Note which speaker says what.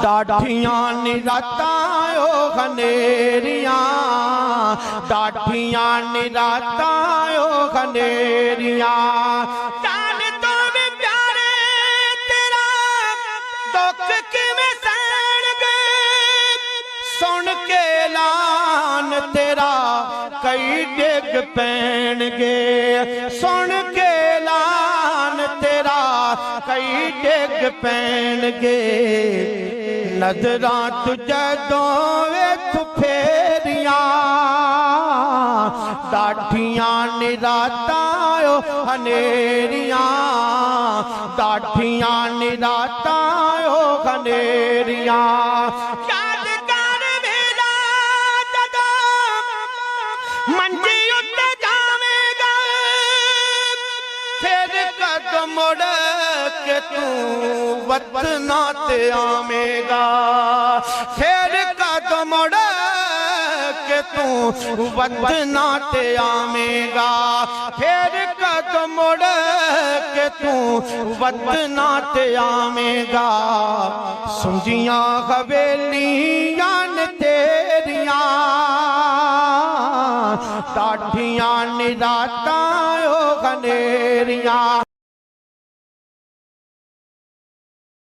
Speaker 1: डाठियां निरातां ओ खनेरियां, डाठियां निरातां ओ खनेरियां। जान तो भी प्यारे तेरा दुख किवें सहणगे, सुन के ऐलान तेरा कई डिग पैणगे, सुन के ऐलान तेरा कई डिग पैणगे। नजरां तुझे दोवे तू फेरियां, डाठियां निरातां ओ खनेरियां, डाठियां निरातां ओ खनेरियां। याद कर मेरा जदों मंजी उत्ते जावेगा, फिर कदम मुड़ के तू वतना ते आवेगा, फिर कदम मुड़ के तू वतना ते आवेगा, फिर कदम मुड़ के तू वतना ते आवेगा। सुंजियां हवेलियां ने तेरियां, डाठियां निरातां ओ खनेरियां।